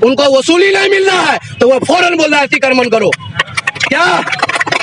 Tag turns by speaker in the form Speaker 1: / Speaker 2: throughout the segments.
Speaker 1: उनको वसूली नहीं मिल रहा है तो वो फौरन बोल रहा है अतिक्रमण करो। क्या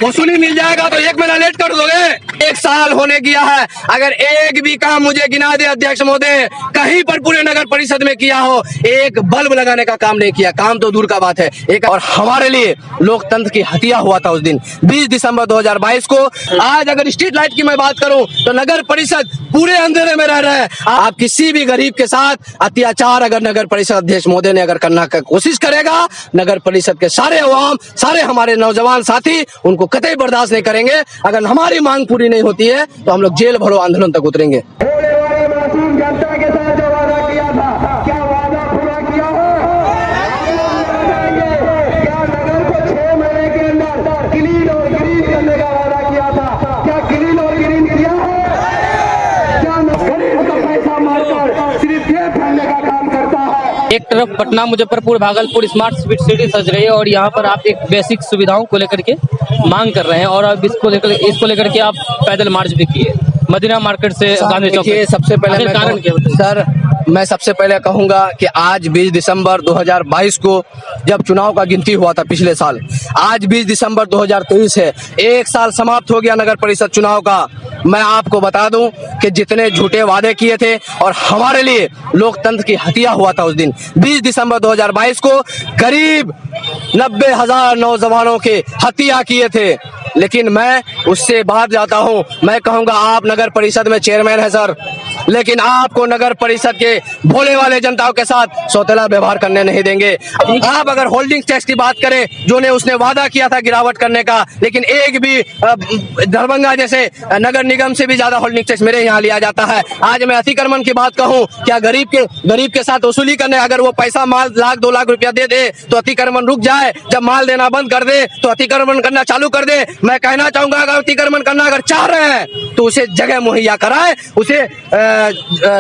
Speaker 1: वसूली मिल जाएगा तो 1 महीना लेट कर दोगे? 1 साल होने गया है, अगर एक भी काम मुझे गिना दे अध्यक्ष महोदय, कहीं पर पूरे नगर परिषद में किया हो, एक बल्ब लगाने का काम नहीं किया। काम तो दूर का बात है। एक और हमारे लिए लोकतंत्र की हत्या हुआ था उस दिन 20 दिसंबर 2022 को। आज अगर स्ट्रीट लाइट की मैं बात करूं तो नगर परिषद पूरे अंधेरे में रह रहे हैं। आप किसी भी गरीब के साथ अत्याचार अगर नगर परिषद अध्यक्ष महोदय ने अगर करना का कोशिश करेगा, नगर परिषद के सारे अवाम, सारे हमारे नौजवान साथी उनको कतई बर्दाश्त नहीं करेंगे। अगर हमारी मांग पूरी नहीं होती है तो हम लोग जेल भरो आंदोलन तक उतरेंगे।
Speaker 2: मासूम जनता के साथ जो वादा किया था, क्या वादा पूरा किया है? क्या नगर को 6 महीने के अंदर क्लीन और ग्रीन करने का वादा किया था? क्या क्लीन और ग्रीन किया है? क्या गरीब का पैसा मारकर सिर्फ ये फैलने का काम करता है?
Speaker 3: एक तरफ पटना, मुजफ्फरपुर, भागलपुर स्मार्ट सिटी सज रही है और यहाँ पर आप एक बेसिक सुविधाओं को लेकर के मांग कर रहे हैं और अब इसको लेकर के आप पैदल मार्च भी किए मदीना मार्केट से गांधी चौक।
Speaker 1: सबसे पहले
Speaker 3: कारण क्या बताइए?
Speaker 1: सर, मैं सबसे पहले कहूंगा कि आज 20 दिसंबर 2022 को जब चुनाव का गिनती हुआ था पिछले साल, आज 20 दिसंबर 2023 है, 1 साल समाप्त हो गया नगर परिषद चुनाव का। मैं आपको बता दूं कि जितने झूठे वादे किए थे और हमारे लिए लोकतंत्र की हत्या हुआ था उस दिन 20 दिसंबर 2022 को, करीब 90,000 नौजवानों के हत्या किए थे। लेकिन मैं उससे बाहर जाता हूं, मैं कहूंगा आप नगर परिषद में चेयरमैन है सर, लेकिन आपको नगर परिषद के भोले वाले जनताओं के साथ सौतेला व्यवहार करने नहीं देंगे। आप अगर होल्डिंग टैक्स की बात करें, जो ने उसने वादा किया था गिरावट करने का, लेकिन एक भी दरभंगा जैसे नगर निगम से भी ज्यादा होल्डिंग टैक्स मेरे यहाँ लिया जाता है। आज मैं अतिक्रमण की बात कहूँ, क्या गरीब के साथ वसूली करने, अगर वो पैसा माल 1-2 लाख रुपया दे दे तो अतिक्रमण रुक जाए, जब माल देना बंद कर दे तो अतिक्रमण करना चालू कर दे। मैं कहना चाहूंगा अगर अतिक्रमण करना अगर चाह रहे हैं तो उसे जगह मुहैया कराए, उसे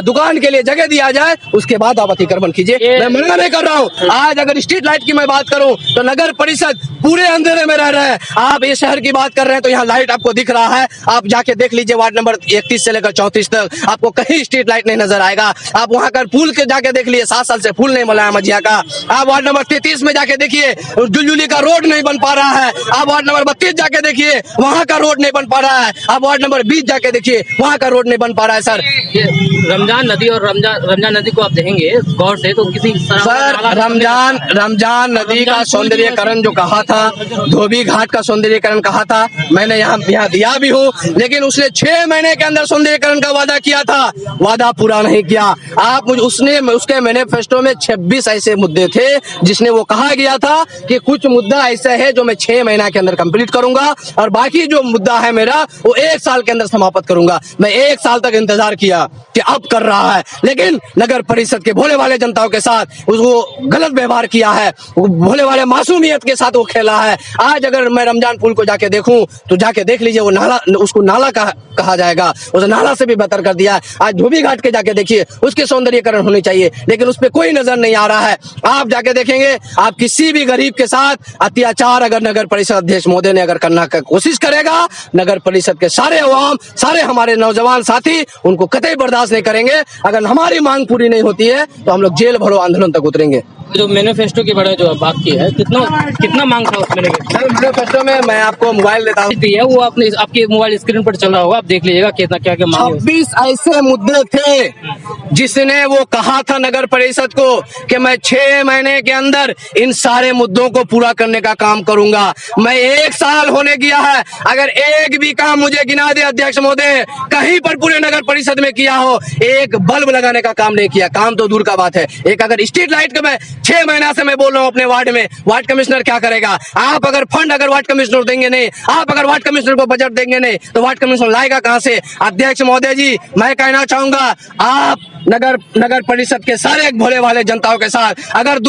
Speaker 1: दुकान के लिए जगह दिया जाए, उसके बाद आप अतिक्रमण कीजिए। मैं मना नहीं कर रहा हूँ। आज अगर स्ट्रीट लाइट की मैं बात करूं तो नगर परिषद पूरे अंधेरे में रह रहे हैं। आप ये शहर की बात कर रहे हैं तो यहाँ लाइट आपको दिख रहा है, आप जाके देख लीजिए वार्ड नंबर 31 से लेकर 34 तक आपको कहीं स्ट्रीट लाइट नहीं नजर आएगा। आप वहां कर पुल के जाके देख लिए, 7 साल से पुल नहीं बना है मजिया का। आप वार्ड नंबर 33 में जाके देखिए, जुलजुली का रोड नहीं बन पा रहा है। आप वार्ड नंबर 32 जाके देखिए, वहां का रोड नहीं बन पा रहा है। आप वार्ड नंबर 20 जाके देखिए, वहां का रोड नहीं बन पा रहा है सर।
Speaker 3: रमजान नदी और रमजान नदी को आप देखेंगे गौर से तो किसी
Speaker 1: सर, रमजान नदी का सौंदर्यकरण जो कहा था, धोबी घाट का सौंदर्यकरण कहा था, मैंने यहाँ दिया भी हूँ, लेकिन उसने 6 महीने के अंदर सौंदर्यकरण का वादा किया था, वादा पूरा नहीं किया। आप उसके मैनिफेस्टो में 26 ऐसे मुद्दे थे जिसने वो कहा गया था कि कुछ मुद्दा ऐसा है जो मैं 6 महीना के अंदर कंप्लीट करूंगा और बाकी जो मुद्दा है मेरा वो 1 साल के अंदर समाप्त करूंगा। मैं 1 साल तक इंतजार किया कि अब कर रहा है, लेकिन नगर परिषद के भोले वाले जनताओं के साथ उसको गलत व्यवहार किया है, वो भोले वाले मासूमियत के साथ वो खेला है। आज अगर मैं रमजान पुल को जाके देखूं तो जाके देख लीजिए, वो नाला, उसको नाला कहा जाएगा, उस नाला से भी बेहतर कर दिया। आज धोबी घाट के जाके देखिए, उसके सौंदर्यकरण होनी चाहिए, लेकिन उस पर कोई नजर नहीं आ रहा है। आप जाके देखेंगे, आप किसी भी गरीब के साथ अत्याचार अगर नगर परिषद अध्यक्ष महोदय ने अगर करना का कोशिश करेगा, नगर परिषद के सारे अवाम, सारे हमारे नौजवान साथी उनको कतई बर्दाश्त नहीं करेंगे। अगर हमारी मांग पूरी नहीं होती है तो हम लोग जेल भरो आंदोलन तक उतरेंगे।
Speaker 3: जो मैनिफेस्टो के बारे में जो बात की है, कितना मांग था उसमें?
Speaker 1: मैनिफेस्टो में मैं आपको मोबाइल देता हूँ,
Speaker 3: वो आपके मोबाइल स्क्रीन पर चल रहा होगा, आप देख लीजिएगा कितना क्या क्या मांग है।
Speaker 1: 26 ऐसे मुद्दे थे जिसने वो कहा था नगर परिषद को कि मैं 6 महीने के अंदर इन सारे मुद्दों को पूरा करने का काम करूंगा। मैं 1 साल होने गया है, अगर एक भी काम मुझे गिना दे अध्यक्ष महोदय, कहीं पर पूरे नगर परिषद में किया हो, एक बल्ब लगाने का काम नहीं किया। काम तो दूर का बात है। एक अगर स्ट्रीट लाइट का मैं 6 महीना से मैं बोल रहा हूँ अपने वार्ड में, वार्ड कमिश्नर क्या करेगा? आप अगर फंड अगर वार्ड कमिश्नर देंगे नहीं, आप अगर वार्ड कमिश्नर को बजट देंगे नहीं तो वार्ड कमिश्नर लाएगा कहां से? अध्यक्ष महोदय जी, मैं कहना चाहूंगा आप नगर परिषद के सारे भोले वाले जनताओं के साथ अगर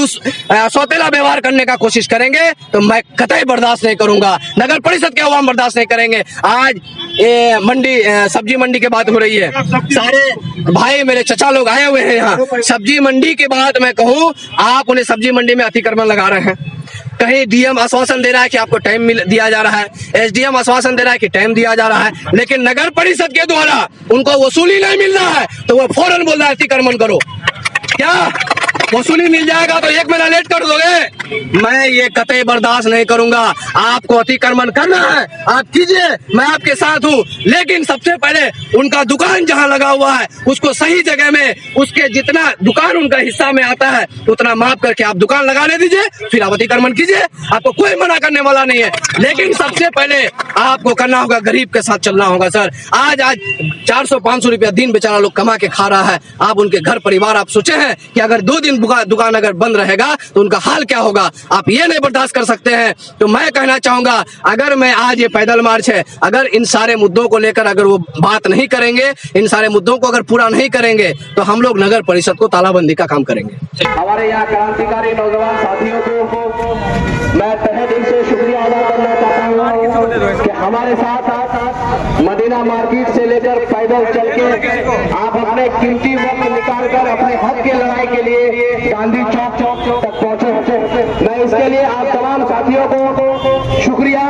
Speaker 1: सौतेला व्यवहार करने का कोशिश करेंगे तो मैं कतई बर्दाश्त नहीं करूंगा। नगर परिषद के अवाम बर्दाश्त नहीं करेंगे। आज ये मंडी, सब्जी मंडी की बात हो रही है, सारे भाई मेरे चचा लोग आए हुए हैं यहाँ। सब्जी मंडी के बाद मैं कहूँ, आप उन्हें सब्जी मंडी में अतिक्रमण लगा रहे हैं। कहीं डीएम आश्वासन दे रहा है कि आपको टाइम दिया जा रहा है, एसडीएम आश्वासन दे रहा है कि टाइम दिया जा रहा है, लेकिन नगर परिषद के द्वारा उनको वसूली नहीं मिल रहा है तो वो फौरन बोल रहा है अतिक्रमण करो। क्या वसूली मिल जाएगा तो 1 महीना लेट कर दोगे। मैं ये कतई बर्दाश्त नहीं करूंगा। आपको अतिक्रमण करना है आप कीजिए, मैं आपके साथ हूँ, लेकिन सबसे पहले उनका दुकान जहाँ लगा हुआ है उसको सही जगह में, उसके जितना दुकान उनका हिस्सा में आता है उतना माफ करके आप दुकान लगाने दीजिए, फिर आप अतिक्रमण कीजिए। आपको कोई मना करने वाला नहीं है, लेकिन सबसे पहले आपको करना होगा, गरीब के साथ चलना होगा। सर आज 400-500 रुपया दिन बेचारा लोग कमा के खा रहा है। आप उनके घर परिवार आप सोचे हैं कि अगर 2 दिन दुकान अगर बंद रहेगा तो उनका हाल क्या होगा? आप ये नहीं बर्दाश्त कर सकते हैं। तो मैं कहना चाहूंगा, अगर मैं आज ये पैदल मार्च है, अगर इन सारे मुद्दों को लेकर अगर वो बात नहीं करेंगे, इन सारे मुद्दों को अगर पूरा नहीं करेंगे तो हम लोग नगर परिषद को तालाबंदी का काम करेंगे।
Speaker 2: हमारे यहाँ क्रांतिकारी नौजवान साथियों को मैं तहे दिल से शुक्रिया अदा करना चाहता हूँ कि हमारे साथ मदीना मार्केट से लेकर पैदल चल के आप अपने कीमती वक्त निकाल कर अपने हक की लड़ाई के लिए गांधी चौक तक पहुंचे। मैं इसके लिए आप तमाम साथियों को शुक्रिया।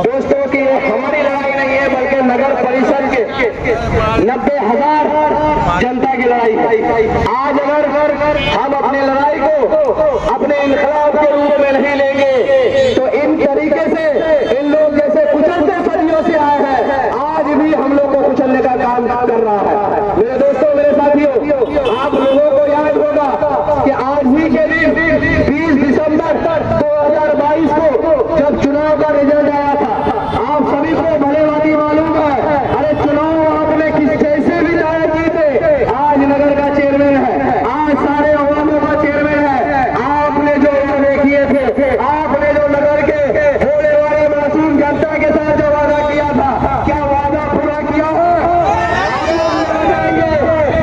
Speaker 2: दोस्तों की हमारी लड़ाई नहीं है बल्कि नगर परिषद के 90,000 जनता की लड़ाई है। आज अगर हम अपनी लड़ाई को अपने इनकलाब के रूप में नहीं लेंगे तो इन तरीके से इन लोग जैसे कुचलते सदियों से आए हैं, आज भी हम लोग को कुचलने का काम कर रहा है। मेरे दोस्तों, मेरे साथियों, आप लोगों को याद होगा कि आज ही के दिन 20 दिसंबर 2022 को जब चुनाव का रिजल्ट आया था, आप सभी को भलेभांति मालूम है। अरे चुनाव आपने किस कैसे भी जाया जीते, आज नगर का चेयरमैन है, आज सारे अवामों का चेयरमैन है। आपने जो वादे किए थे, आपने जो नगर के भोले वाले मासूम जनता के साथ जो वादा किया था, क्या वादा पूरा किया है?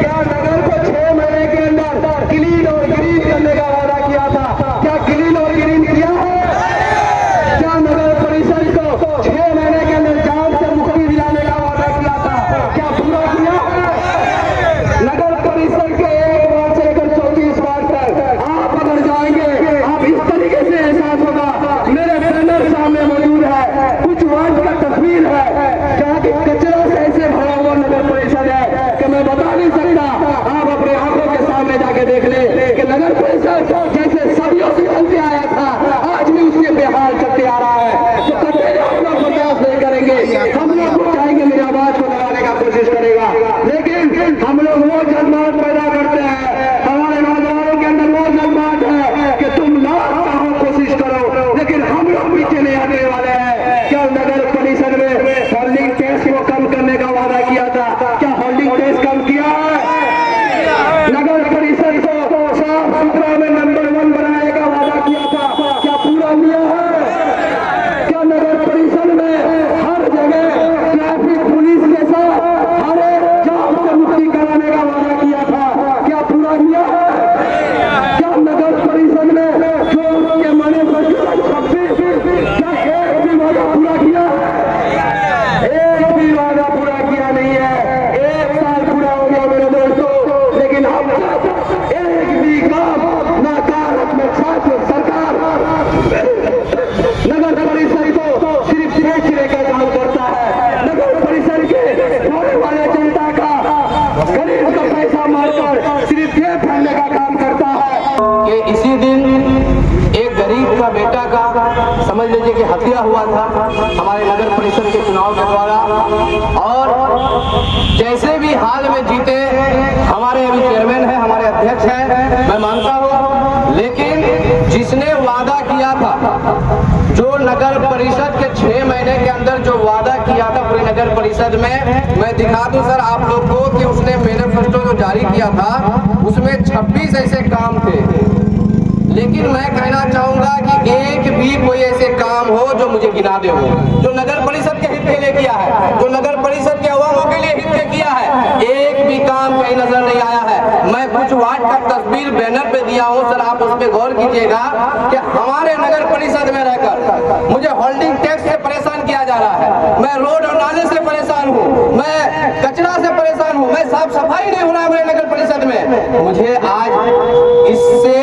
Speaker 2: क्या नगर को 6 महीने के अंदर क्लीन और ग्रीन करने का वादा किया था, क्या क्लीन और ग्रीन किया है? क्या नगर परिषद को 6 महीने के अंदर जांच से मुक्ति दिलाने का वादा किया था, क्या पूरा किया है? नगर परिषद के 1 वार्ड से लेकर 34 वार्ड तक आप अगर जाएंगे, आप इस तरीके से एहसास होगा। मेरे बैनर सामने मौजूद है, कुछ वार्ड का तस्वीर है जहाँ की कचरा से ऐसे भरा हुआ नगर परिषद है कि मैं बता नहीं सकता। आप अपने आंखों के सामने जाके देख ले कि नगर परिषद जैसे सदियों से चलते आया था, आज भी उसके बेहाल चलते आ रहा है। तो कभी हम लोग बर्दाश्त नहीं करेंगे। हम लोग चाहेंगे मेरी आवाज को दबाने का कोशिश करेगा, लेकिन हम लोग वो जज्बात पैदा करते हैं, हमारे नौजवानों के अंदर वो जज्बात है कि तुम लाख चाहो कोशिश करो, लेकिन हम लोग पीछे नहीं हटने वाले हैं। क्या नगर परिषद में होल्डिंग टैक्स को कम करने का वादा किया था, क्या होल्डिंग टैक्स कम किया है? नगर परिषद को साफ सुथरा में नंबर 1 बनाने का वादा किया था, क्या पूरा हुआ है? क्या नगर परिषद में हर जगह ट्रैफिक पुलिस के साथ हर एक जाम से मुक्ति कराने का वादा किया था, क्या पूरा हुआ है? क्या नगर परिषद में जो उनके मैनिफेस्टो 26 क्या एक भी वादा पूरा किया है? एक भी वादा पूरा किया नहीं है। 1 साल पूरा हो गया मेरे दोस्तों, लेकिन हम एक भी काम नाकाम में छात्र सरकार नगर परिषद को सिर्फ बेचने का काम करता है। नगर परिषद के होने वाले जनता का गरीब का पैसा मारकर सिर्फ ये फैलने का काम करता है।
Speaker 1: कि इसी दिन एक गरीब का बेटा का समझ लीजिए कि हत्या हुआ था हमारे नगर परिषद के चुनाव के द्वारा, और जैसे भी हाल में जीते हमारे अभी चेयरमैन है, हमारे अध्यक्ष हैं, मैं मानता हूँ, लेकिन जिसने वादा किया था, जो नगर परिषद के 6 महीने के अंदर जो वादा किया था पूरी नगर परिषद में, मैं दिखा दूं सर आप लोग को कि उसने मैनिफेस्टो जो जारी किया था उसमें 26 ऐसे काम थे, लेकिन मैं कहना चाहूंगा कि एक भी कोई ऐसे काम हो जो मुझे गिना दे हो, जो नगर परिषद के हित के लिए किया है, जो नगर परिषद के अवामों के लिए हित के किया है, एक भी काम कहीं नजर नहीं आया है। मैं कुछ वार्ड का तस्वीर बैनर पे दिया हूं सर, आप उस पर गौर कीजिएगा कि हमारे नगर परिषद में रहकर मुझे होल्डिंग टैक्स से परेशान किया जा रहा है, मैं रोड और नाले से परेशान हूँ, मैं कचरा से परेशान हूँ, मैं साफ सफाई नहीं हो रहा मेरे नगर परिषद में। मुझे आज इससे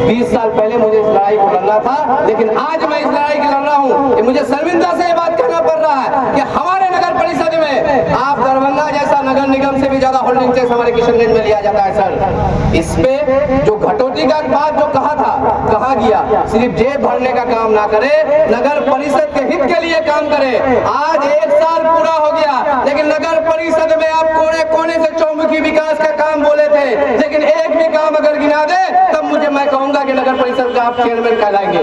Speaker 1: 20 साल पहले मुझे इस लड़ाई को लड़ना था, लेकिन आज मैं इस लड़ाई की लड़ रहा हूँ कि मुझे शर्मिंदा से ये बात कहना पड़ रहा है कि हमारे नगर परिषद में आप दरभंगा जैसा नगर निगम से भी ज्यादा होल्डिंग टैक्स हमारे किशनगंज में लिया जाता है सर। इस पे जो घटौती का बात जो कहा गया, सिर्फ जेब भरने का काम ना करे, नगर परिषद के हित के लिए काम करे। आज 1 साल पूरा हो गया, लेकिन नगर परिषद में आप कोने कोने से चौमुखी विकास का काम बोले थे, लेकिन एक भी काम अगर गिना दे तब मैं कहूंगा कि नगर परिषद का आप चेयरमैन कहलाएंगे।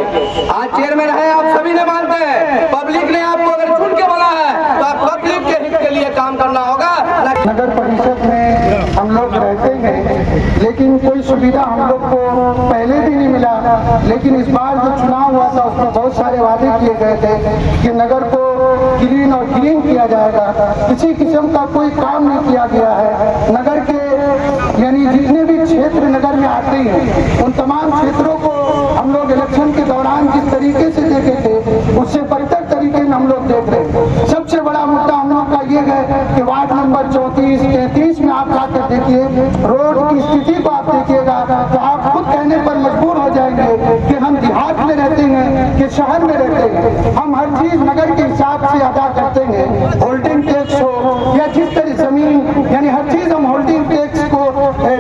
Speaker 1: आज चेयरमैन है, आप सभी ने मानते हैं, पब्लिक ने आपको अगर चुन के बोला है तो आप पब्लिक के हित के लिए काम करना होगा।
Speaker 2: नगर परिषद में हम लोग रहते हैं, लेकिन कोई सुविधा हम लोग को पहले भी नहीं मिला। लेकिन इस बार जो चुनाव हुआ था उसमें बहुत सारे वादे किए गए थे कि नगर को क्लीन और ग्रीन किया जाएगा। किसी किस्म का कोई काम नहीं किया गया है। नगर के यानी जितने भी क्षेत्र नगर में आते हैं उन तमाम क्षेत्रों को हम लोग इलेक्शन के दौरान जिस तरीके से देखे थे उससे बदतर तरीके में हम लोग देख रहे हैं। सबसे बड़ा मुद्दा हम लोग का ये है कि वार्ड नंबर 34, 33 में आप आकर देखिए, रोड की स्थिति को आप देखिएगा तो आप खुद कहने पर मजबूर हो जाएंगे कि हम देहात में रहते हैं कि शहर में रहते हैं। हम हर चीज नगर के हिसाब से अदा करते हैं, होल्डिंग टैक्स हो या जिस तरह जमीन, यानी हर चीज हम होल्डिंग टैक्स को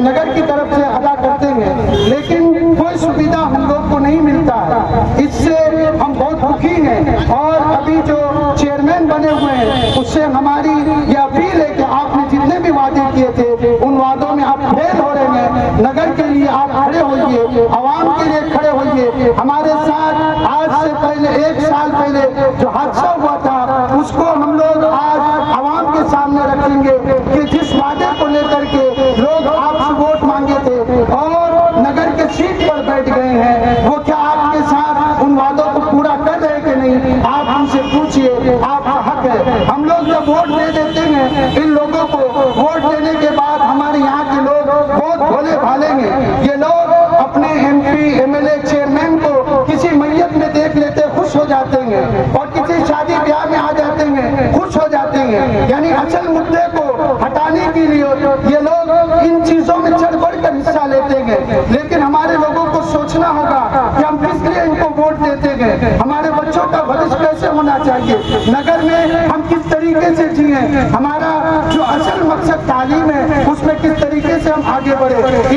Speaker 2: नगर की तरफ से अदा करते हैं, लेकिन कोई सुविधा हम लोग को नहीं मिलता है। इससे हम बहुत दुखी हैं। और अभी जो चेयरमैन बने हुए हैं उससे हमारी यह अपील है कि आपने जितने भी वादे किए थे उन वादों में आप फेल हो रहे हैं। नगर के लिए आप खड़े होइए, आवाम के लिए खड़े होइए। हमारे साथ आज से पहले 1 साल पहले जो हादसा हुआ था उसको हम लोग आज आवाम के सामने रखेंगे कि जिस वादे को लेकर के लोग आपसे वोट मांगे थे और नगर के सीट पर बैठ गए हैं, वो क्या आपके साथ उन वादों को पूरा कर रहे हैं कि नहीं? आप हमसे पूछिए, आपका हक है। हम लोग जब वोट दे देते हैं इन लोगों को, वोट देने के बाद हमारे यहाँ के लोग बहुत भोले भाले हैं। ये लोग अपने MP, MLA, चेयरमैन को किसी मैयत में देख लेते खुश हो जाते हैं और किसी शादी ब्याह में आ जाते हैं खुश हो जाते हैं। यानी असल मुद्दे को हटाने के लिए ये लोग इन चीजों में चढ़ बढ़ कर हिस्सा लेते हैं। लेकिन हमारे लोगों को सोचना होगा कि हम किस लिए इनको वोट देते हैं, हमारे बच्चों का भविष्य कैसे होना चाहिए, नगर में हम किस तरीके से जिए, हमारा जो असल मकसद तालीम है उसमें किस तरीके से हम आगे बढ़े।